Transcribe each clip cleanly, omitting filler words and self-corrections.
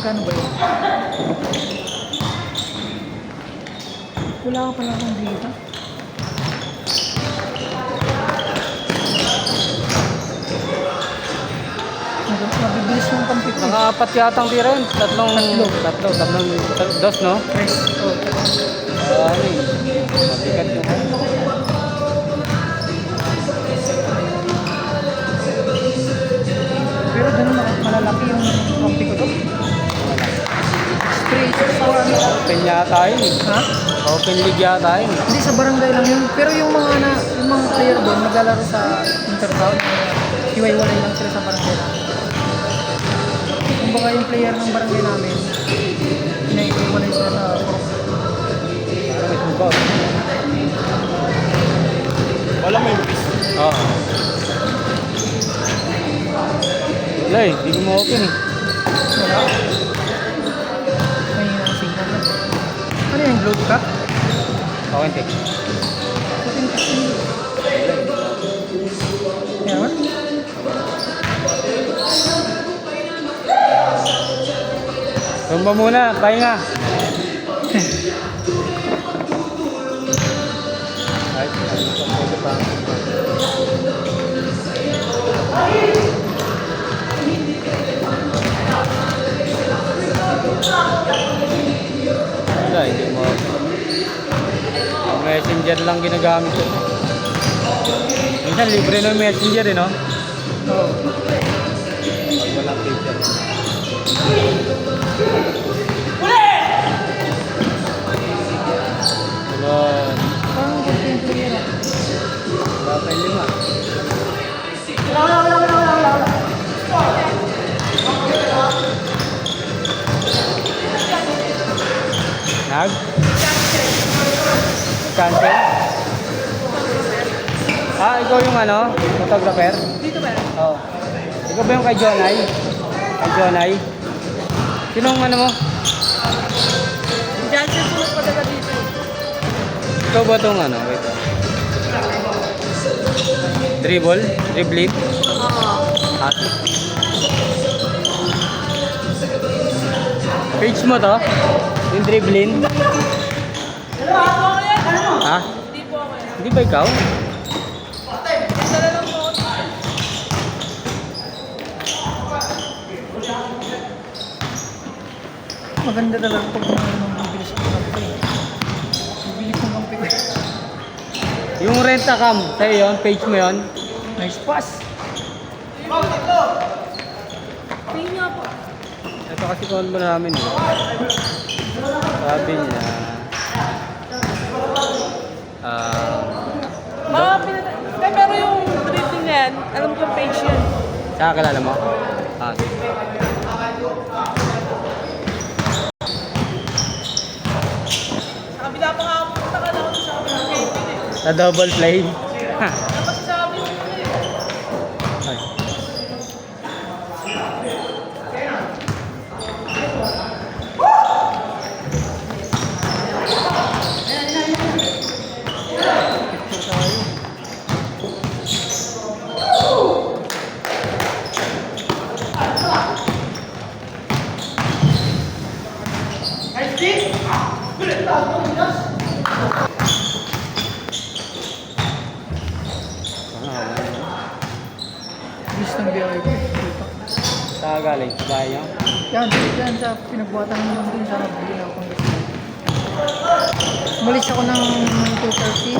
Magkano ba yun? Wala ka pala akong dito. Mabibilis yung kampi ko. Nakaapat yatang tira yun. Tatlong, dos, no? Press. Oh. Ano eh. Mabigat yung Pero ganun malalaki yung kampi ko to. Spray sa ano. open yata yun eh. Ha? Open league yata yun. Hindi, sa barangay lang yun. Pero yung mga player doon, naglalaro sa intertown. Hiwalay lang sila sa barangay namin. Kumbaga yung player ng barangay namin, hinaiwalay sila sa group. Parang may subaw. Wala may impis. Oo. Wala eh. Hindi ko ma-open eh. Wala. May hinang signal na. Ano yung globe ka? Okay, take. Putin kasi. Kaya naman? Tumba muna. Pahinga. Wala, hindi mo. Messenger lang ginagamit ko. Minsan libre na yung messenger eh, no? Oo. Pag walang picture. Wala. Parang konti yung player ah. Wala pa yung lima. Nag? Cancel? Ah, ikaw yung ano? Photographer? Dito ba? Oo. Ikaw ba yung kay Jonay? Kay Jonay? Sinong ano mo? Diyan siya sunod padala dito. Ikaw ba itong ano? Wait. Dribble? Dribbling? Oo. At? Page mo to? Yung dribbling? Hello, ako yan. Ha? Hindi po ako yan. Hindi ba ikaw? Dala lang po. Maganda talaga pag bibilis ng kampi. Bibilis ng kampi ko. Yung rent-a-cam, sa'yo yun? Page mo yun? Nice pass. Tingin nga po. Ito kasi mo namin eh. Sabi niya, Pero yung dribbling na yan, alam ko yung page yun. sa kilala mo? Ah, Sa kabila pa nga ako, punta ka na ako sa kabila ng gate. sa double play. Ha. Ano kasi sabi mo eh. Ay. Bilis ng biyahe ko. Sa galing, sa bahay niyo? Yan sa pinagbuhatan ng mga dun sa nabili ako ng umalis ako ng 2:30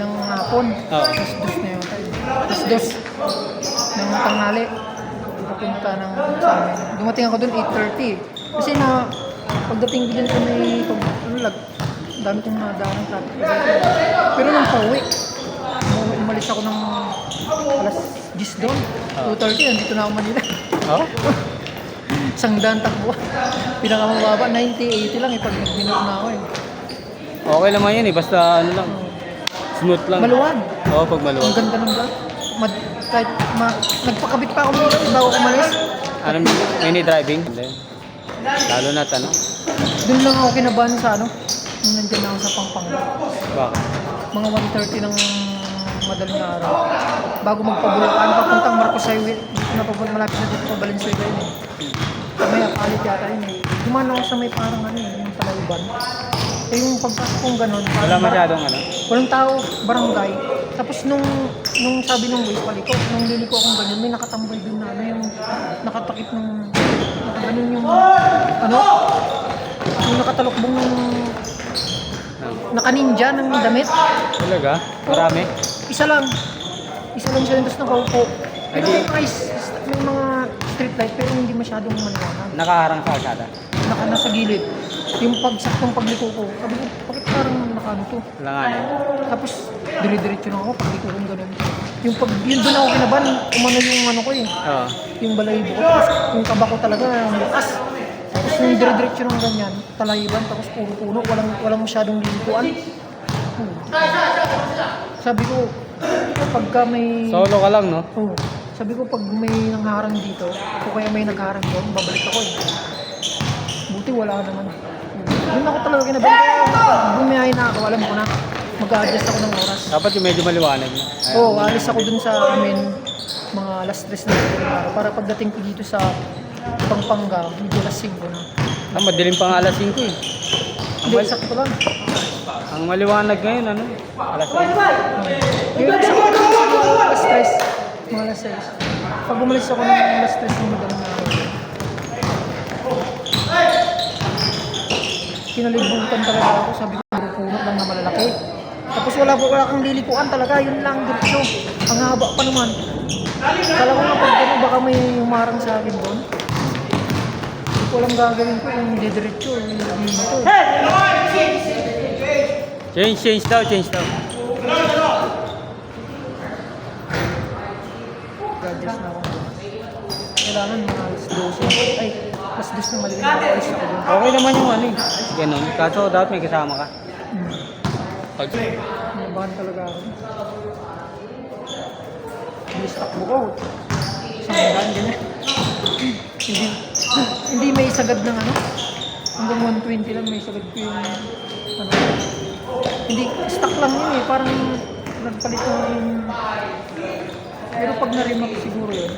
ng hapon. Oo. Tapos dos na yun. Tapos dos ng tanghali. Papunta ng sa amin. Dumating ako dun 8:30. Kasi pagdating ko dun sa may dami kong nadaan ng traffic. Pero nang pauwi, umalis ako ng alas 10 doon. 2:30, nandito na ako Manila. Oh? Isang daan takbo. Pinakamababa, 90, 80 lang pag nag-minute na ako eh. Okay naman yun eh, basta ano lang. Smooth lang. Maluwag. Oo, pag Ang maluwag. ganda ng vlog. Nagpakabit pa ako bago umalis. Anong mini driving? Hindi. Lalo na ano? Doon lang ako kinabahan sa nung nandyan na ako sa Pampanga. Bakit? Mga 1:30 ng madaling araw. Bago magpabulakan, papuntang Marcos Highway. Dito na papunta, malapit na dito pa Valenzuela yun eh. May palit yata yun eh. Dumaan ako sa may parang ano eh, yung Talayban. Eh yung pagpasok kong ganun, Wala parang masyadong ano. walang tao, barangay. Tapos nung sabi nung waste paliko, nung liliko akong ganyan, may nakatambay dun na ano yung nakatakip ng, nakaganon yung, ano, yung nakatalokbong ng, naka-ninja ng damit. Talaga? Marami? Isa lang siya yung tapos nakaupo. Pero Ay, may mga street light pero hindi masyadong maliwanag. Nakaharang sa kalsada. Nasa gilid. Yung pagsaktong pagliko ko, sabi ko, bakit parang nakano to? Langanin. Tapos, dire-diretso na ako, pagliko kong ganun. Yun doon ako kinaban, umano yung ano ko eh. Oo. Yung balayibo ko, tapos yung kaba ko talaga, ang lakas. Tapos yung dire-diretso ng ganyan, talayiban, tapos puro puno, walang masyadong lilikuan. Sabi ko, pagka may... Solo ka lang, no? Oo. Sabi ko, pag may nangharang dito, o kaya may nagharang doon, babalik ako eh. Buti wala naman. Doon ako talaga kinabahan. Kaya bumiyahin na ako, alam ko na. Mag-a-adjust ako ng oras. Dapat yung medyo maliwanag na. Oo, alis ako dun sa amin mga alas 3 na araw para pagdating ko dito sa Pampanga, medyo alas 5 na. Madilim pa nga alas 5 eh. Hindi, sakto lang. Ang maliwanag ngayon, ano? Alas 5. Ngayon, sakto lang siguro alas 3. Mga alas 6. Pag umalis ako ng alas 3 ng madaling araw. Kinalibutan talaga ako, sabi ko, puno lang na malalaki. Tapos wala kang lilikuan talaga, yun lang, diretso. Ang haba pa naman. Kala ko nga pag gano'n, baka may humarang sa akin doon. Hindi ko alam gagawin ko kung diretso, hindi mo to. Change daw. Gadgets na ako. Kailangan mga alas 12. Ay, alas 10 na malilim ako, alis ako doon. Okay naman yung ano eh. Ganun. Kaso dapat may kasama ka. Pag... Nabahan talaga ako. Bilis takbo ko. Isang daan, ganyan. hindi may sagad ng ano. Hanggang 120 lang may sagad ko yung ano. Hindi, stock lang yun eh. Parang nagpalit na yung... Pero pag na-remark siguro yun.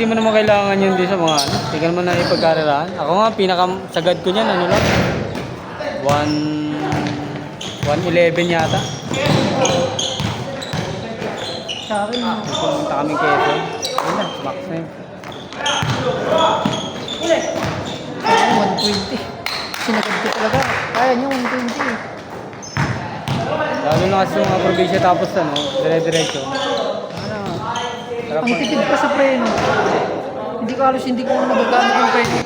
Di mo naman kailangan yun din sa mga ano. Tingnan mo na ipagkarirahan. Ako nga, pinakasagad ko niyan, ano lang. 111 yata. Sa akin, Pumunta kami keso. Yun na, max na yun. sa akin 120. Sinagad ko talaga. Kaya nyo 120 eh. Lalo na kasi sa mga probinsya tapos ano, dire-diretso. Sarap Ang tipid pa sa preno. Hindi ko halos hindi ko nagagamit yung preno.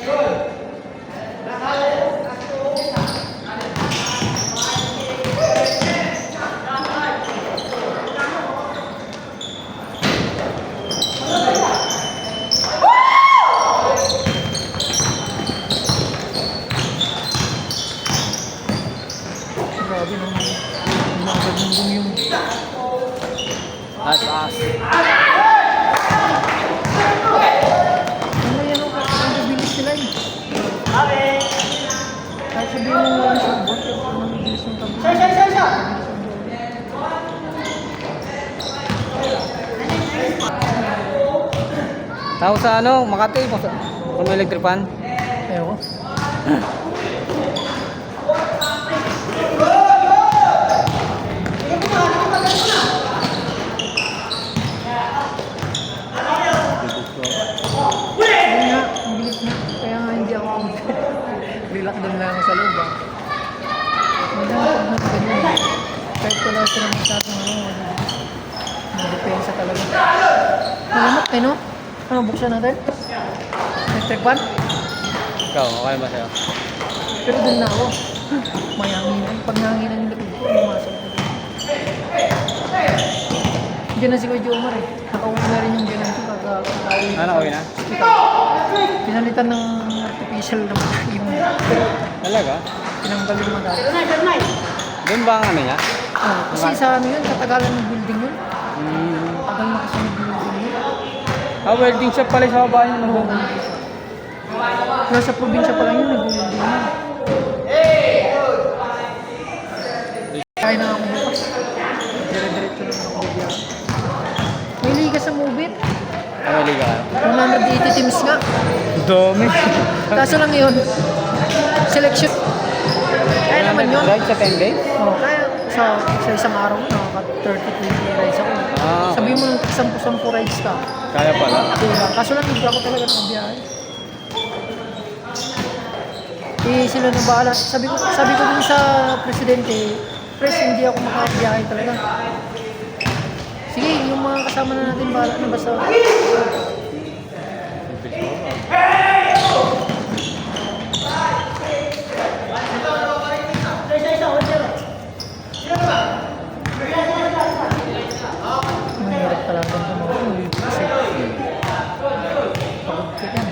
Grabe nung umagal yung As. ano yan o, ang bibilis nila eh. Kahit sabihin mo lang sa bot, ang bibilis ng tabi. Tao sa ano, Makati, kung may electric fan. Ewan ko. Hindi nga, ang bilis na. Kaya nga hindi ako relax doon lang ako sa loob ah. Maganda pag ganyan. Kahit wala sila masyadong ano, depensa talaga. Malamot eh no? Ano, buksan natin? Electric fan? Ikaw, okay ba sa'yo? Pero doon na ako. May hanginan. Pag nanginan yung lapid ko, lumasok ko. Diyan na si Kuya Jomar eh. Nakauwi na rin yung ganun ko. Ano, okay na? Pinalitan ng artificial na yung Talaga? tinanggal yung madami. Doon ba ang ano niya? Oh, kasi sa ano yun, katagalan ng building yun. Tagal na kasi ng building yun. Welding shop pala sa baba niya. Oo. Nasa probinsya pa lang yun, nag-building yun. Kaya na ako bukas. Dire-diretso lang ako bigyan. May liga sa Mubit. May liga ka. 180 teams nga. Dami. Kaso lang yun, selection. Kaya naman yun. Ride sa 10 days? Oh, kaya sa isang araw, nakaka 30 rides ako. Ah, Sabi mo nung 10 rides ka. kaya pala. Diba? Kaso lang hindi ako talaga ng biyahe. Eh, sila nang bahala. Sabi ko din sa presidente, Pres, hindi ako makabiyahe talaga. Sige, yung mga kasama na natin bahala na basta. Mahirap talaga ng mga kasi pagod ka yan.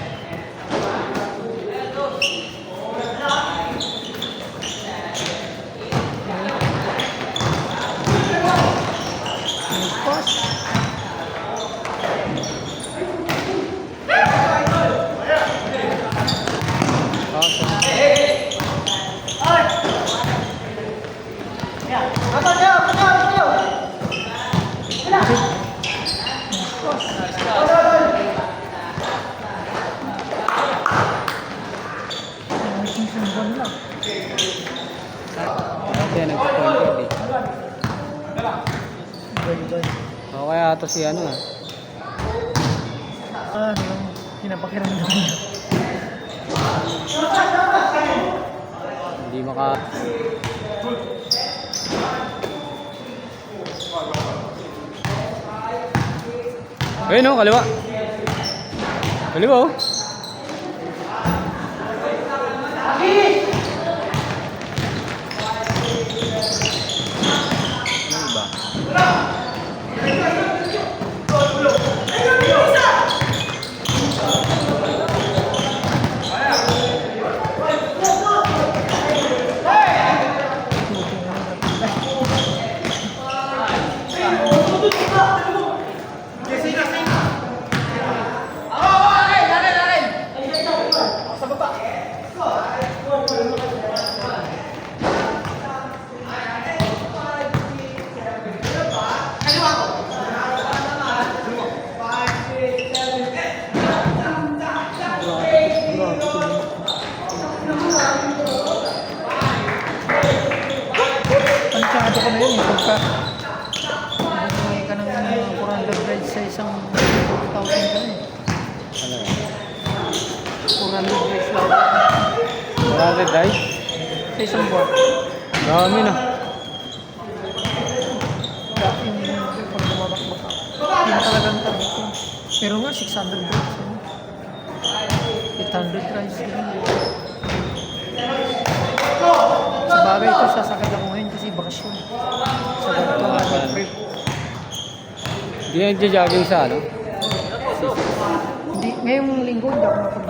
Kaya nag-point eh. O kaya ito si ano ah. Pinapakiramdam niya. Hindi maka... Ayun o, kaliwa. Kaliwa o. Ano ba? Pansyado ko na yun eh. Pagka bumay ka ng 400 rides sa isang 40,000 ka na eh. Ano ba? 400 rides lang. 400 rides? Sa isang buwan. Dami na. Yung pag bumabakbak ka. Yun talagang target ko. Pero nga 600 rides. 800 rides din. Sa bagay ito, sasakit ako ngayon kasi bakasyon. Sa ganito nga trip. Hindi na nagja-jogging sa ano? Hindi, ngayong linggo hindi ako napag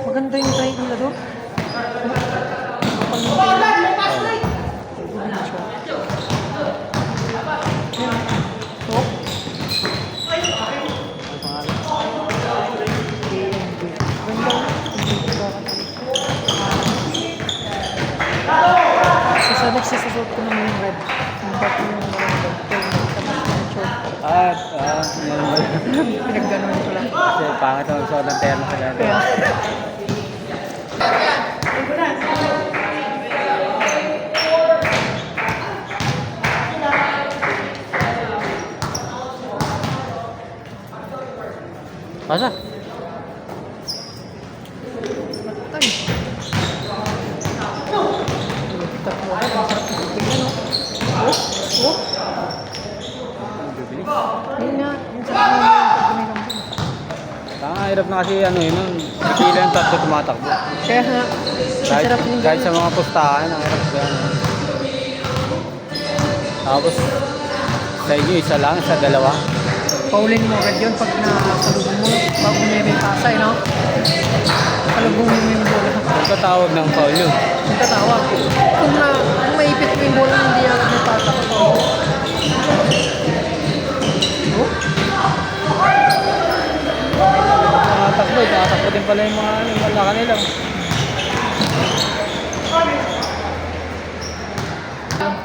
maganda yung try nila doon. Sa next susot ko naman yung red. Yung back yung At, ano ba? pinagganon ko lang. Kasi pangit ang suot ng terno sa ganito. Kaya, Pasa? matay. Tatlo ka, ang sarap ng tingnan, no? Oh. Yun nga, yung sarap ng pag gumigamit. Tanga, hirap na kasi ano yun, pipila yung tatlo tumatakbo. Kaya nga, Kahit, sarap yung kahit sa mga pustahan, ang hirap yan. Tapos, sa inyo, isa lang, sa dalawa. Paulin mo agad yun pag nasalubong mo. Pag may pasay, no? Salubong mo yung bola. Ang katawag ng foul yun. Yung tatawag. Kung maipit mo yung bola, hindi agad may pasa ko. Oh? Nakatakbo din pala yung mga malaka nila.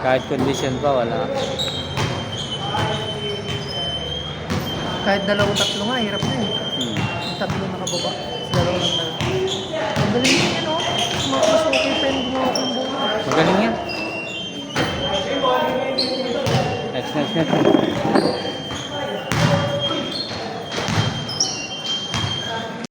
Kahit condition pa, wala. Kahit dalawa tatlo nga, hirap na eh. Hmm. Yung tatlo nakababa. Dalawa lang na. Ang galing yun yun, oh. Mas okay pa yung gumawa ng bola. Magaling yan. Next.